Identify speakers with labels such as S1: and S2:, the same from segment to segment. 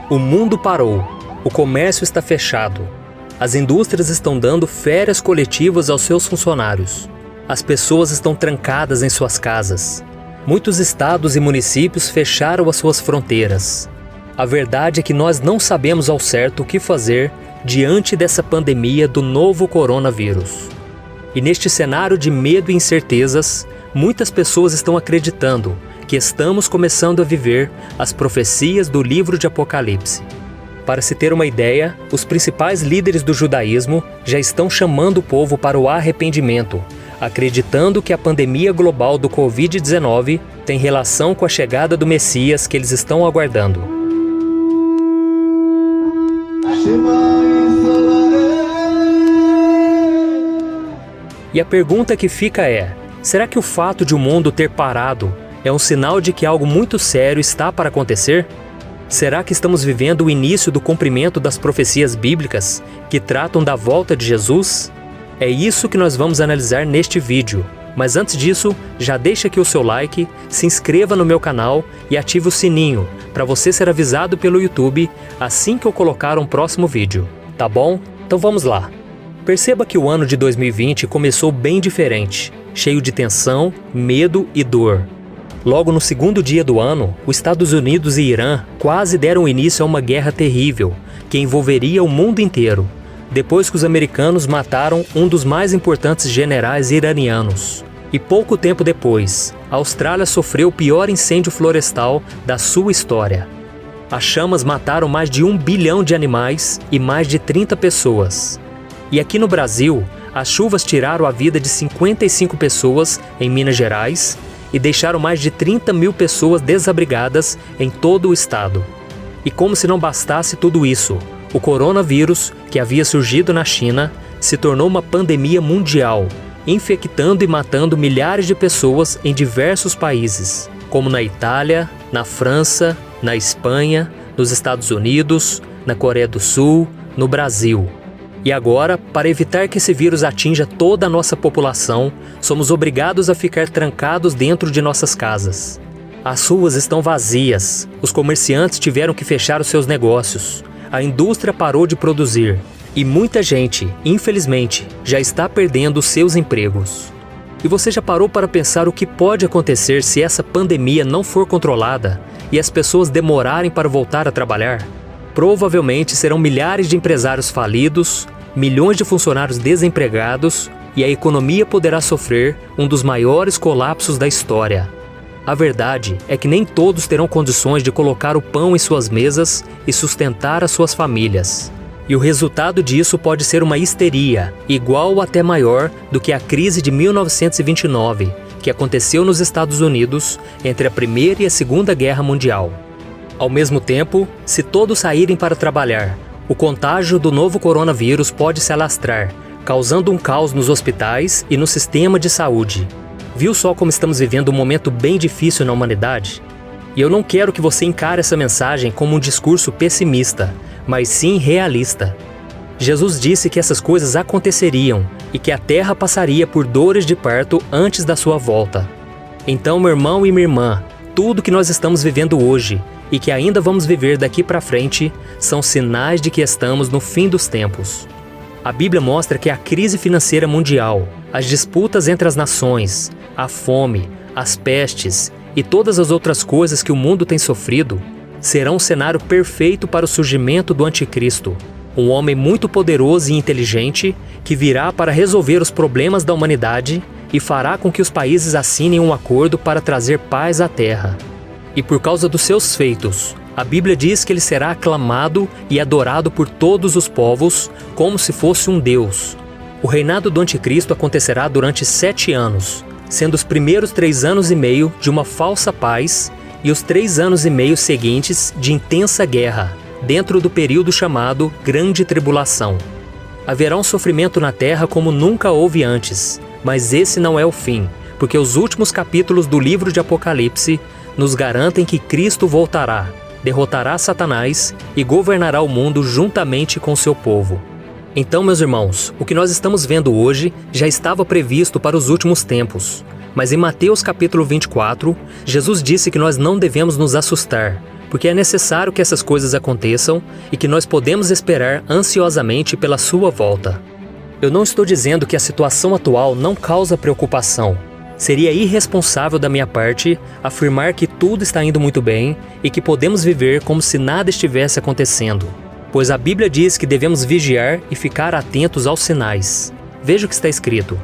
S1: O mundo parou, o comércio está fechado, as indústrias estão dando férias coletivas aos seus funcionários, as pessoas estão trancadas em suas casas, muitos estados e municípios fecharam as suas fronteiras. A verdade é que nós não sabemos ao certo o que fazer diante dessa pandemia do novo coronavírus. E neste cenário de medo e incertezas, muitas pessoas estão acreditando que estamos começando a viver as profecias do livro de Apocalipse. Para se ter uma ideia, os principais líderes do judaísmo já estão chamando o povo para o arrependimento, acreditando que a pandemia global do Covid-19 tem relação com a chegada do Messias que eles estão aguardando. E a pergunta que fica é: será que o fato de o mundo ter parado é um sinal de que algo muito sério está para acontecer? Será que estamos vivendo o início do cumprimento das profecias bíblicas que tratam da volta de Jesus? É isso que nós vamos analisar neste vídeo. Mas antes disso, já deixa aqui o seu like, se inscreva no meu canal e ative o sininho para você ser avisado pelo YouTube assim que eu colocar um próximo vídeo. Tá bom? Então vamos lá. Perceba que o ano de 2020 começou bem diferente, cheio de tensão, medo e dor. Logo no segundo dia do ano, os Estados Unidos e Irã quase deram início a uma guerra terrível, que envolveria o mundo inteiro, depois que os americanos mataram um dos mais importantes generais iranianos. E pouco tempo depois, a Austrália sofreu o pior incêndio florestal da sua história. As chamas mataram mais de 1 bilhão de animais e mais de 30 pessoas. E aqui no Brasil, as chuvas tiraram a vida de 55 pessoas em Minas Gerais e deixaram mais de 30 mil pessoas desabrigadas em todo o estado. E como se não bastasse tudo isso, o coronavírus, que havia surgido na China, se tornou uma pandemia mundial, infectando e matando milhares de pessoas em diversos países, como na Itália, na França, na Espanha, nos Estados Unidos, na Coreia do Sul, no Brasil. E agora, para evitar que esse vírus atinja toda a nossa população, somos obrigados a ficar trancados dentro de nossas casas. As ruas estão vazias, os comerciantes tiveram que fechar os seus negócios, a indústria parou de produzir e muita gente, infelizmente, já está perdendo seus empregos. E você já parou para pensar o que pode acontecer se essa pandemia não for controlada e as pessoas demorarem para voltar a trabalhar? Provavelmente serão milhares de empresários falidos, milhões de funcionários desempregados e a economia poderá sofrer um dos maiores colapsos da história. A verdade é que nem todos terão condições de colocar o pão em suas mesas e sustentar as suas famílias. E o resultado disso pode ser uma histeria, igual ou até maior do que a crise de 1929, que aconteceu nos Estados Unidos entre a Primeira e a Segunda Guerra Mundial. Ao mesmo tempo, se todos saírem para trabalhar, o contágio do novo coronavírus pode se alastrar, causando um caos nos hospitais e no sistema de saúde. Viu só como estamos vivendo um momento bem difícil na humanidade? E eu não quero que você encare essa mensagem como um discurso pessimista, mas sim realista. Jesus disse que essas coisas aconteceriam e que a terra passaria por dores de parto antes da sua volta. Então, meu irmão e minha irmã, tudo que nós estamos vivendo hoje e que ainda vamos viver daqui para frente são sinais de que estamos no fim dos tempos. A Bíblia mostra que a crise financeira mundial, as disputas entre as nações, a fome, as pestes e todas as outras coisas que o mundo tem sofrido serão um cenário perfeito para o surgimento do Anticristo, um homem muito poderoso e inteligente que virá para resolver os problemas da humanidade e fará com que os países assinem um acordo para trazer paz à terra. E por causa dos seus feitos, a Bíblia diz que ele será aclamado e adorado por todos os povos como se fosse um Deus. O reinado do Anticristo acontecerá durante 7 anos, sendo os primeiros 3 anos e meio de uma falsa paz e os 3 anos e meio seguintes de intensa guerra, dentro do período chamado Grande Tribulação. Haverá um sofrimento na terra como nunca houve antes, mas esse não é o fim, porque os últimos capítulos do livro de Apocalipse nos garantem que Cristo voltará, derrotará Satanás e governará o mundo juntamente com seu povo. Então, meus irmãos, o que nós estamos vendo hoje já estava previsto para os últimos tempos. Mas em Mateus capítulo 24, Jesus disse que nós não devemos nos assustar, porque é necessário que essas coisas aconteçam e que nós podemos esperar ansiosamente pela sua volta. Eu não estou dizendo que a situação atual não causa preocupação. Seria irresponsável da minha parte afirmar que tudo está indo muito bem e que podemos viver como se nada estivesse acontecendo, pois a Bíblia diz que devemos vigiar e ficar atentos aos sinais. Veja o que está escrito.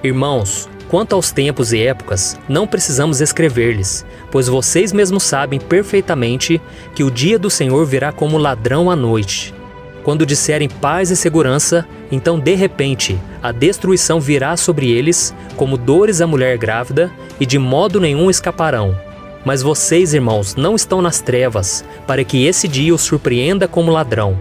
S1: Irmãos, quanto aos tempos e épocas, não precisamos escrever-lhes, pois vocês mesmos sabem perfeitamente que o dia do Senhor virá como ladrão à noite. Quando disserem paz e segurança, então de repente a destruição virá sobre eles, como dores à mulher grávida, e de modo nenhum escaparão. Mas vocês, irmãos, não estão nas trevas, para que esse dia os surpreenda como ladrão.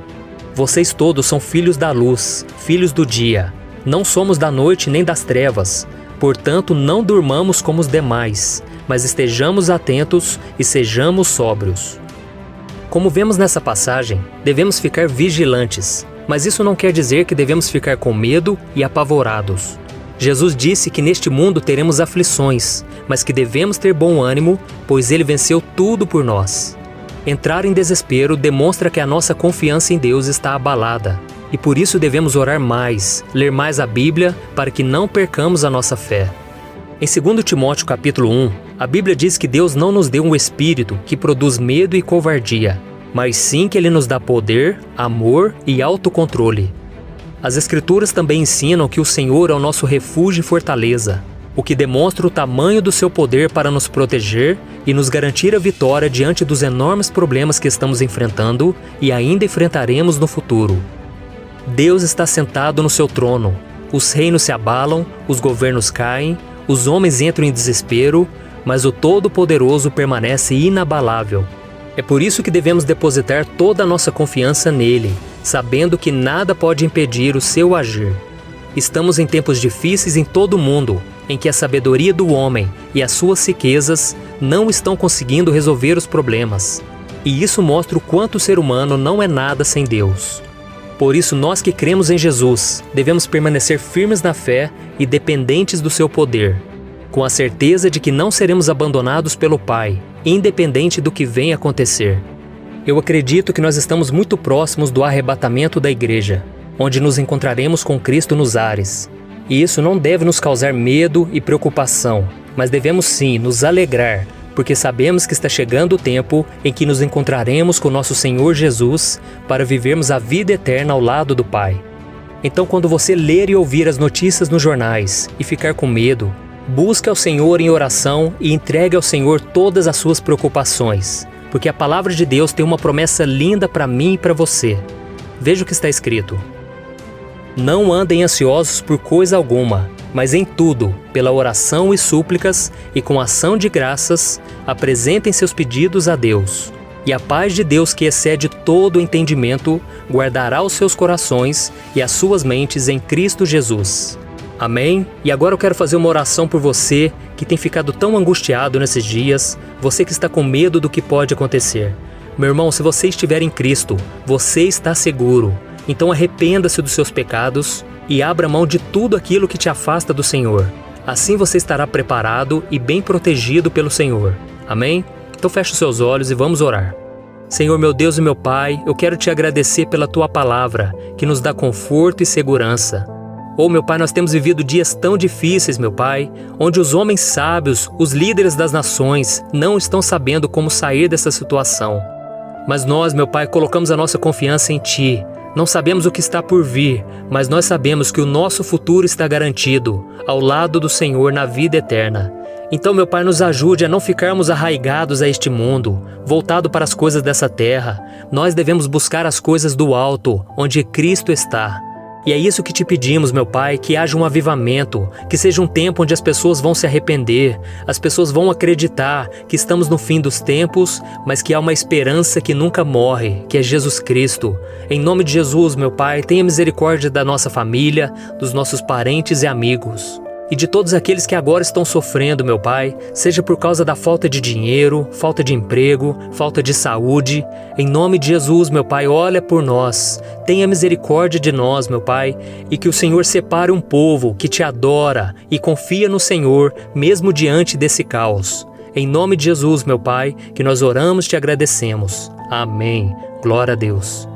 S1: Vocês todos são filhos da luz, filhos do dia. Não somos da noite nem das trevas. Portanto, não durmamos como os demais, mas estejamos atentos e sejamos sóbrios. Como vemos nessa passagem, devemos ficar vigilantes, mas isso não quer dizer que devemos ficar com medo e apavorados. Jesus disse que neste mundo teremos aflições, mas que devemos ter bom ânimo, pois Ele venceu tudo por nós. Entrar em desespero demonstra que a nossa confiança em Deus está abalada, e por isso devemos orar mais, ler mais a Bíblia, para que não percamos a nossa fé. Em 2 Timóteo capítulo 1, a Bíblia diz que Deus não nos deu um espírito que produz medo e covardia, mas sim que Ele nos dá poder, amor e autocontrole. As Escrituras também ensinam que o Senhor é o nosso refúgio e fortaleza, o que demonstra o tamanho do seu poder para nos proteger e nos garantir a vitória diante dos enormes problemas que estamos enfrentando e ainda enfrentaremos no futuro. Deus está sentado no seu trono, os reinos se abalam, os governos caem, os homens entram em desespero, mas o Todo-Poderoso permanece inabalável. É por isso que devemos depositar toda a nossa confiança nele, sabendo que nada pode impedir o seu agir. Estamos em tempos difíceis em todo o mundo, em que a sabedoria do homem e as suas riquezas não estão conseguindo resolver os problemas. E isso mostra o quanto o ser humano não é nada sem Deus. Por isso, nós que cremos em Jesus, devemos permanecer firmes na fé e dependentes do seu poder, com a certeza de que não seremos abandonados pelo Pai, independente do que venha acontecer. Eu acredito que nós estamos muito próximos do arrebatamento da igreja, onde nos encontraremos com Cristo nos ares. E isso não deve nos causar medo e preocupação, mas devemos sim nos alegrar, porque sabemos que está chegando o tempo em que nos encontraremos com nosso Senhor Jesus para vivermos a vida eterna ao lado do Pai. Então, quando você ler e ouvir as notícias nos jornais e ficar com medo, busque ao Senhor em oração e entregue ao Senhor todas as suas preocupações, porque a palavra de Deus tem uma promessa linda para mim e para você. Veja o que está escrito. Não andem ansiosos por coisa alguma, mas em tudo, pela oração e súplicas e com ação de graças, apresentem seus pedidos a Deus. E a paz de Deus, que excede todo o entendimento, guardará os seus corações e as suas mentes em Cristo Jesus. Amém? E agora eu quero fazer uma oração por você que tem ficado tão angustiado nesses dias, você que está com medo do que pode acontecer. Meu irmão, se você estiver em Cristo, você está seguro. Então arrependa-se dos seus pecados e abra mão de tudo aquilo que te afasta do Senhor. Assim você estará preparado e bem protegido pelo Senhor. Amém? Então feche os seus olhos e vamos orar. Senhor, meu Deus e meu Pai, eu quero te agradecer pela Tua palavra, que nos dá conforto e segurança. Oh, meu Pai, nós temos vivido dias tão difíceis, meu Pai, onde os homens sábios, os líderes das nações, não estão sabendo como sair dessa situação. Mas nós, meu Pai, colocamos a nossa confiança em Ti. Não sabemos o que está por vir, mas nós sabemos que o nosso futuro está garantido, ao lado do Senhor na vida eterna. Então, meu Pai, nos ajude a não ficarmos arraigados a este mundo, voltado para as coisas dessa terra. Nós devemos buscar as coisas do alto, onde Cristo está. E é isso que te pedimos, meu Pai, que haja um avivamento, que seja um tempo onde as pessoas vão se arrepender, as pessoas vão acreditar que estamos no fim dos tempos, mas que há uma esperança que nunca morre, que é Jesus Cristo. Em nome de Jesus, meu Pai, tenha misericórdia da nossa família, dos nossos parentes e amigos. E de todos aqueles que agora estão sofrendo, meu Pai, seja por causa da falta de dinheiro, falta de emprego, falta de saúde. Em nome de Jesus, meu Pai, olha por nós. Tenha misericórdia de nós, meu Pai, e que o Senhor separe um povo que te adora e confia no Senhor, mesmo diante desse caos. Em nome de Jesus, meu Pai, que nós oramos e te agradecemos. Amém. Glória a Deus.